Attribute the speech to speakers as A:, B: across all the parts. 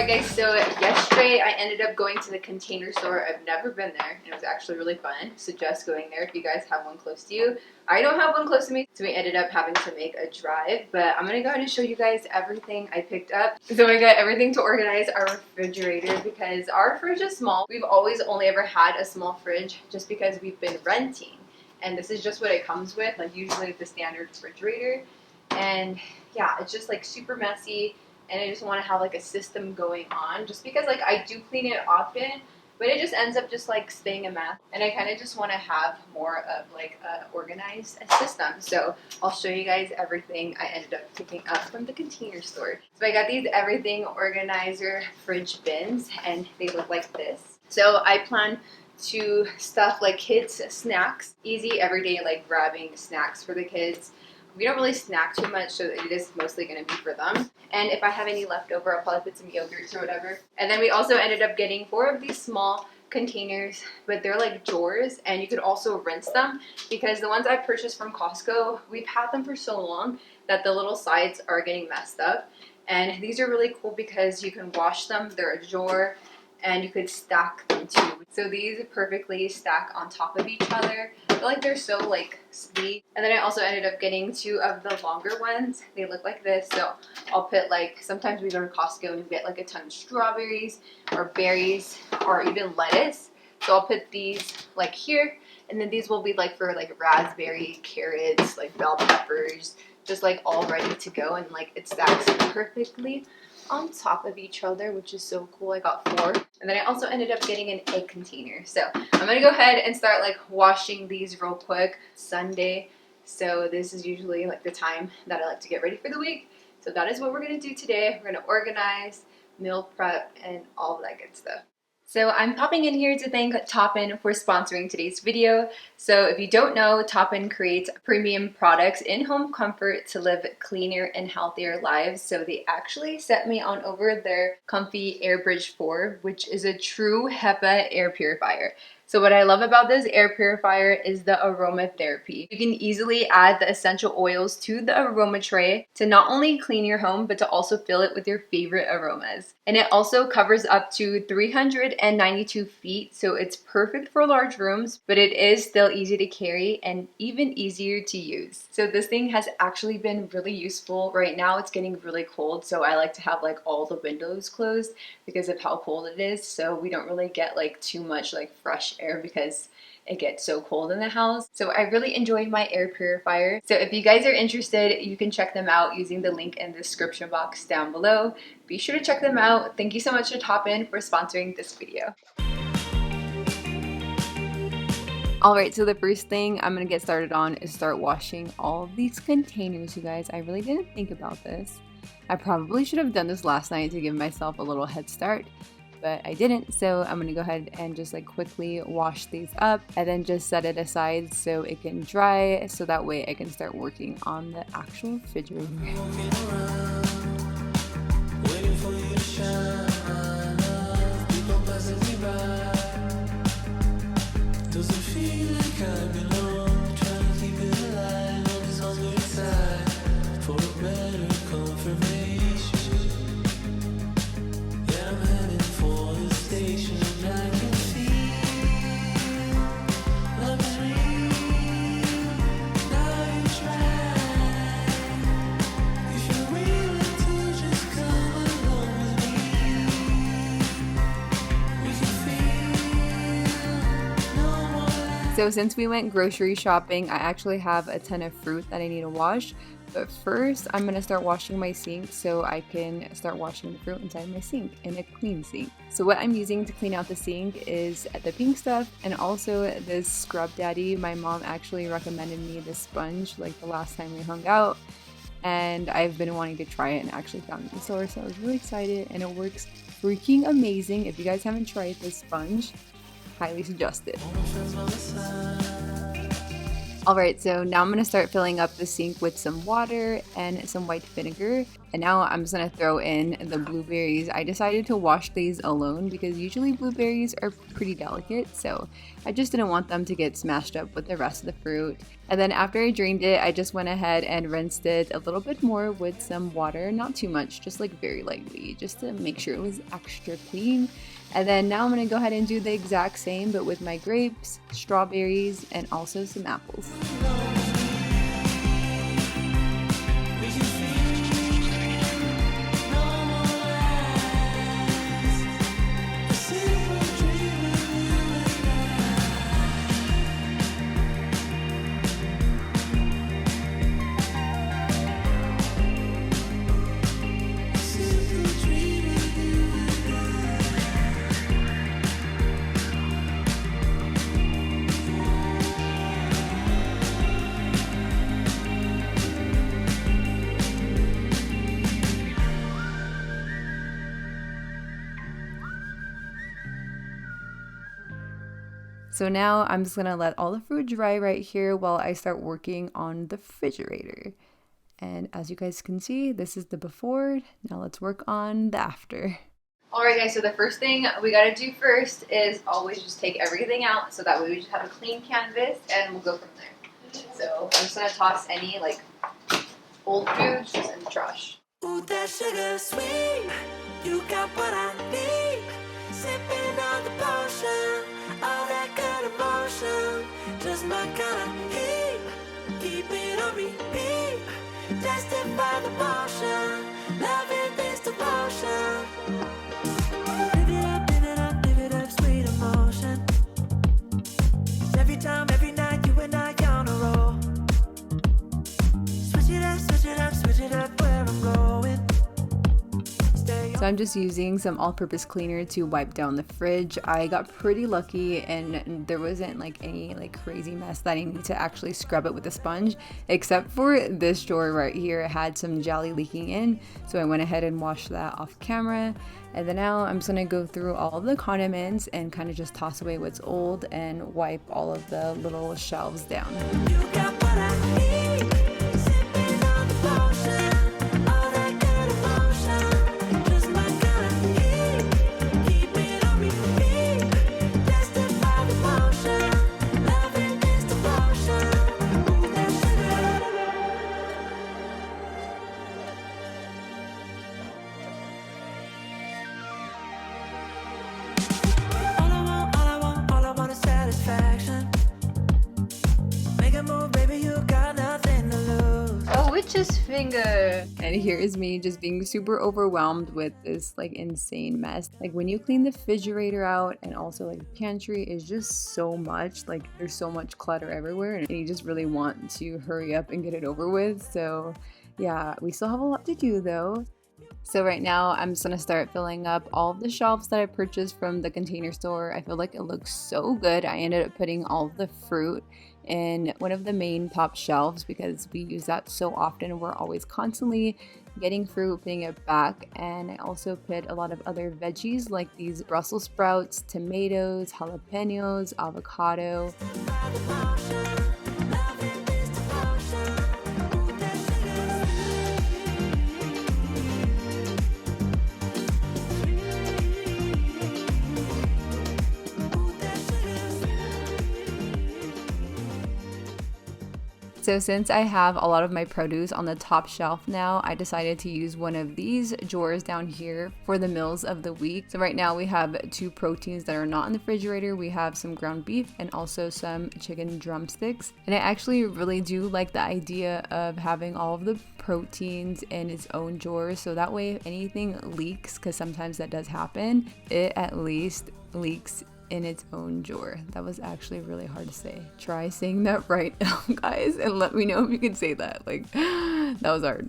A: Alright guys, so yesterday I ended up going to the Container Store. I've never been there and it was actually really fun. Suggest going there if you guys have one close to you. I don't have one close to me, so we ended up having to make a drive, but I'm gonna go ahead and show you guys everything I picked up. So I got everything to organize our refrigerator because our fridge is small. We've always only ever had a small fridge just because we've been renting, and this is just what it comes with, like usually the standard refrigerator. And yeah, it's just like super messy, and I just want to have like a system going on just because like I do clean it often, but it just ends up just like staying a mess, and I kind of just want to have more of like a organized system. So I'll show you guys everything I ended up picking up from the Container Store. So I got these everything organizer fridge bins, and they look like this. So I plan to stuff like kids snacks, easy everyday like grabbing snacks for the kids. We don't really snack too much, so it is mostly going to be for them. And if I have any leftover, I'll probably put some yogurts or whatever. And then we also ended up getting 4 of these small containers, but they're like drawers, and you could also rinse them because the ones I purchased from Costco, we've had them for so long that the little sides are getting messed up. And these are really cool because you can wash them. They're a drawer, and you could stack them too. So these perfectly stack on top of each other. I feel like they're so like sweet. And then I also ended up getting 2 of the longer ones. They look like this. So I'll put like, sometimes we go to Costco and get like a ton of strawberries or berries or even lettuce. So I'll put these like here, and then these will be like for like raspberry, carrots, like bell peppers, just like all ready to go, and like it stacks perfectly on top of each other, which is so cool. I got 4. And then I also ended up getting an egg container. So I'm gonna go ahead and start like washing these real quick. Sunday, so this is usually like the time that I like to get ready for the week. So that is what we're gonna do today. We're gonna organize, meal prep, and all of that good stuff. So I'm popping in here to thank TOPPIN for sponsoring today's video. So if you don't know, TOPPIN creates premium products in home comfort to live cleaner and healthier lives. So they actually sent me on over their Comfy AirBridge 4, which is a true HEPA air purifier. So what I love about this air purifier is the aromatherapy. You can easily add the essential oils to the aroma tray to not only clean your home, but to also fill it with your favorite aromas. And it also covers up to 392 feet, so it's perfect for large rooms, but it is still easy to carry and even easier to use. So this thing has actually been really useful. Right now it's getting really cold, so I like to have like all the windows closed because of how cold it is, so we don't really get like too much like fresh air because it gets so cold in the house. So I really enjoy my air purifier. So if you guys are interested, you can check them out using the link in the description box down below. Be sure to check them out. Thank you so much to TOPPIN for sponsoring this video. Alright, so the first thing I'm gonna get started on is start washing all of these containers, you guys. I really didn't think about this. I probably should have done this last night to give myself a little head start, but I didn't, so I'm gonna go ahead and just like quickly wash these up and then just set it aside so it can dry, so that way I can start working on the actual refrigerator. So since we went grocery shopping, I actually have a ton of fruit that I need to wash. But first, I'm going to start washing my sink so I can start washing the fruit inside my sink in a clean sink. So what I'm using to clean out the sink is the pink stuff and also this Scrub Daddy. My mom actually recommended me this sponge like the last time we hung out, and I've been wanting to try it and actually found it in the store, so I was really excited, and it works freaking amazing. If you guys haven't tried this sponge, highly suggest it. Alright, so now I'm going to start filling up the sink with some water and some white vinegar. And now I'm just going to throw in the blueberries. I decided to wash these alone because usually blueberries are pretty delicate, so I just didn't want them to get smashed up with the rest of the fruit. And then after I drained it, I just went ahead and rinsed it a little bit more with some water, not too much, just like very lightly, just to make sure it was extra clean. And then now I'm gonna go ahead and do the exact same, but with my grapes, strawberries, and also some apples. So now I'm just gonna let all the fruit dry right here while I start working on the refrigerator. And as you guys can see, this is the before. Now let's work on the after. Alright guys, so the first thing we gotta do first is always just take everything out so that way we just have a clean canvas and we'll go from there. So I'm just gonna toss any like old foods just in the trash. Ooh, that sugar sweet, you got what I need. Sipping on the potion, all that good emotion, just my kind of heat. Keep it on repeat, tested by the motion, loving this devotion. Live it up, sweet emotion. Every time, every night, you and I on a roll. Switch it up, switch it up, switch it up where I'm going. So I'm just using some all-purpose cleaner to wipe down the fridge. I got pretty lucky and there wasn't like any like crazy mess that I need to actually scrub it with a sponge, except for this drawer right here. It had some jelly leaking in, so I went ahead and washed that off camera. And then now I'm just gonna go through all of the condiments and kind of just toss away what's old and wipe all of the little shelves down. You got what I need. Finger. And here is me just being super overwhelmed with this like insane mess. Like when you clean the refrigerator out and also like the pantry is just so much, like there's so much clutter everywhere and you just really want to hurry up and get it over with. So yeah, we still have a lot to do though. So right now I'm just gonna start filling up all of the shelves that I purchased from the Container Store. I feel like it looks so good. I ended up putting all of the fruit in one of the main top shelves because we use that so often. We're always constantly getting fruit, putting it back. And I also put a lot of other veggies like these Brussels sprouts, tomatoes, jalapenos, avocado. So since I have a lot of my produce on the top shelf now, I decided to use one of these drawers down here for the meals of the week. So right now we have 2 proteins that are not in the refrigerator. We have some ground beef and also some chicken drumsticks. And I actually really do like the idea of having all of the proteins in its own drawer. So that way if anything leaks, because sometimes that does happen, it at least leaks in its own drawer. That was actually really hard to say. Try saying that right now, guys, and let me know if you can say that. Like, that was hard.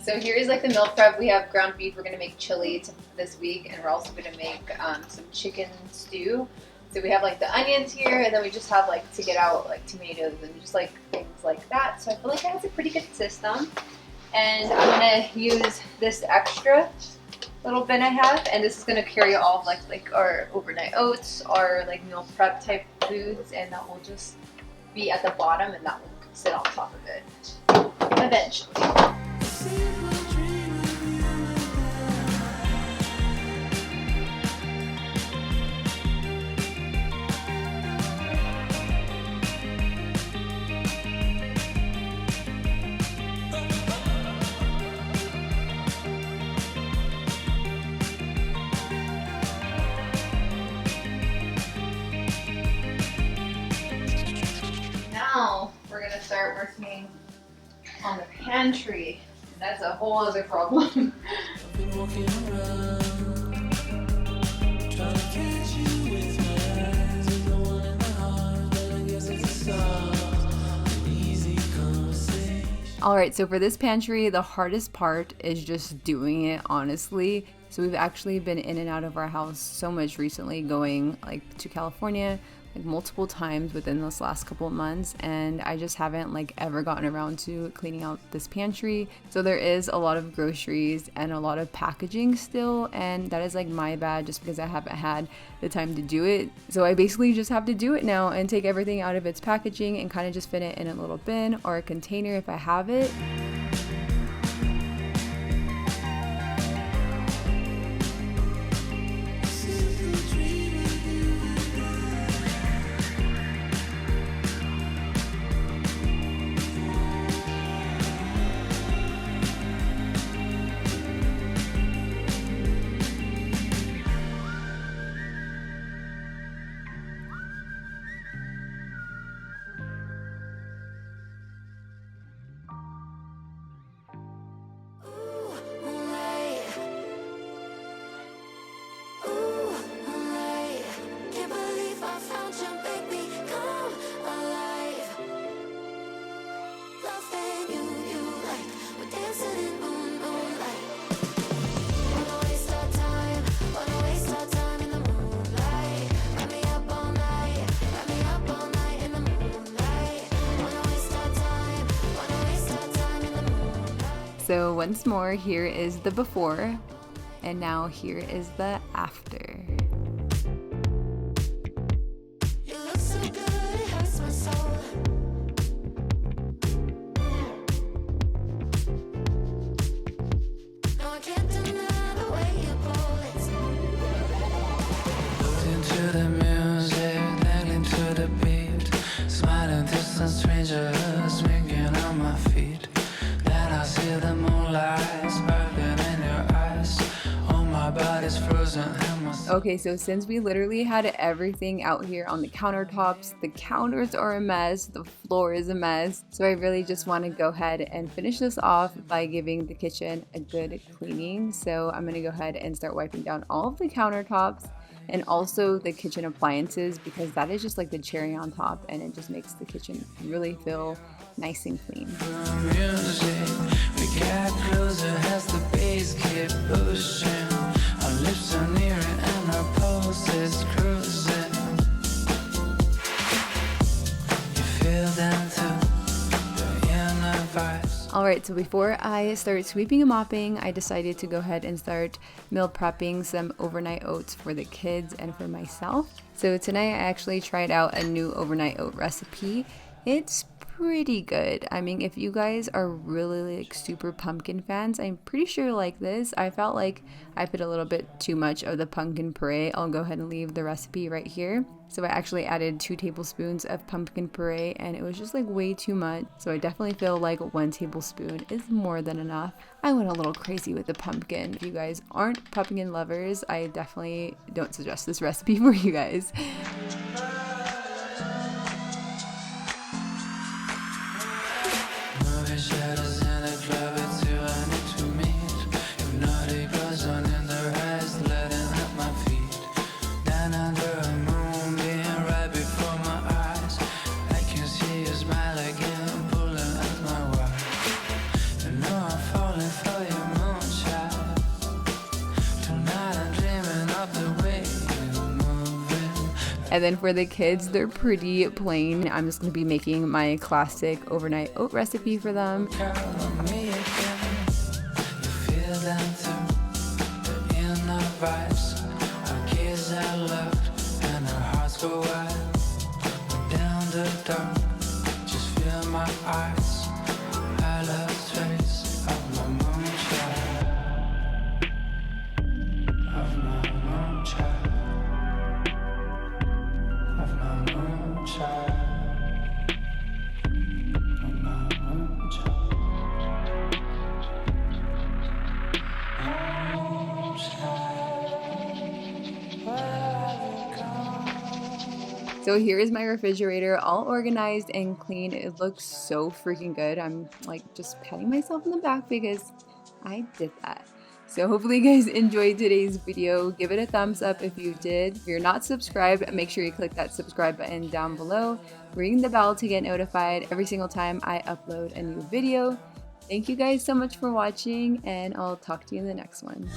A: So here's like the meal prep. We have ground beef. We're gonna make chili this week, and we're also gonna make some chicken stew. So we have like the onions here, and then we just have like to get out like tomatoes and just like things like that. So I feel like that has a pretty good system. And I'm gonna use this extra little bin I have, and this is gonna carry all of like our overnight oats, our like meal prep type foods, and that will just be at the bottom, and that will sit on top of it eventually. on the pantry. That's a whole other problem.
B: I've been walking around, trying to catch you with my eyes. There's no one in the house, but I guess it's a song, an easy conversation.
C: Alright, so for this pantry, the hardest part is just doing it, honestly. So we've actually been in and out of our house so much recently, going like to California like multiple times within this last couple of months, and I just haven't like ever gotten around to cleaning out this pantry. So there is a lot of groceries and a lot of packaging still, and that is like my bad just because I haven't had the time to do it. So I basically just have to do it now and take everything out of its packaging and kind of just fit it in a little bin or a container if I have it. So once more, here is the before, and now here is the after.
B: You look so good, it hurts my soul. No, I can't deny the way you pull it. Looked into the music, listening to the beat, smiling to some strangers, winking on my feet. Then I see the moonlight sparkling in your eyes. Oh, my body's frozen and my soul.
C: Okay, so since we literally had everything out here on the countertops, the counters are a mess, the floor is a mess, so I really just want to go ahead and finish this off by giving the kitchen a good cleaning. So I'm going to go ahead and start wiping down all of the countertops and also the kitchen appliances, because that is just like the cherry on top, and it just makes the kitchen really feel nice and clean.
B: Music, we got closer as the bass kept pushing. Our lips are nearing and our pulses cruising. You feel them too, the inner vibes.
C: Alright, so before I start sweeping and mopping, I decided to go ahead and start meal prepping some overnight oats for the kids and for myself. So tonight I actually tried out a new overnight oat recipe. It's pretty good. I mean, if you guys are really like super pumpkin fans, I'm pretty sure you like this. I felt like I put a little bit too much of the pumpkin puree. I'll go ahead and leave the recipe right here. So I actually added 2 tablespoons of pumpkin puree, and it was just like way too much. So I definitely feel like 1 tablespoon is more than enough. I went a little crazy with the pumpkin. If you guys aren't pumpkin lovers, I definitely don't suggest this recipe for you guys.
B: Moving shadows in the club, it's you I need to meet. Hypnotic buzz on in their eyes, letting at my feet. Down under a moonbeam, right before my eyes. I can see you smile again, pulling at my wire. You know I'm falling for your moonshine. Tonight I'm dreaming of the way you're moving.
C: And then for the kids, they're pretty plain. I'm just going to be making my classic overnight oat recipe for them.
B: Count on me again. You feel them too, the inner vibes. Our kids are loved and our hearts go wide. Down the dark, just feel my eyes. I love trace of my moonshine, of my moonshine, of my moonshine.
C: So here is my refrigerator, all organized and clean. It looks so freaking good. I'm like just patting myself in the back because I did that. So hopefully you guys enjoyed today's video. Give it a thumbs up if you did. If you're not subscribed, make sure you click that subscribe button down below. Ring the bell to get notified every single time I upload a new video. Thank you guys so much for watching, and I'll talk to you in the next one.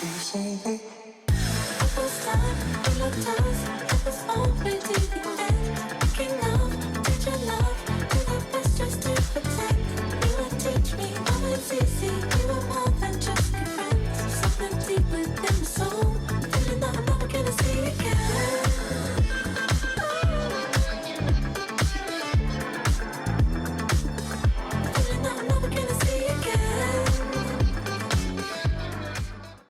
B: It was time, it was only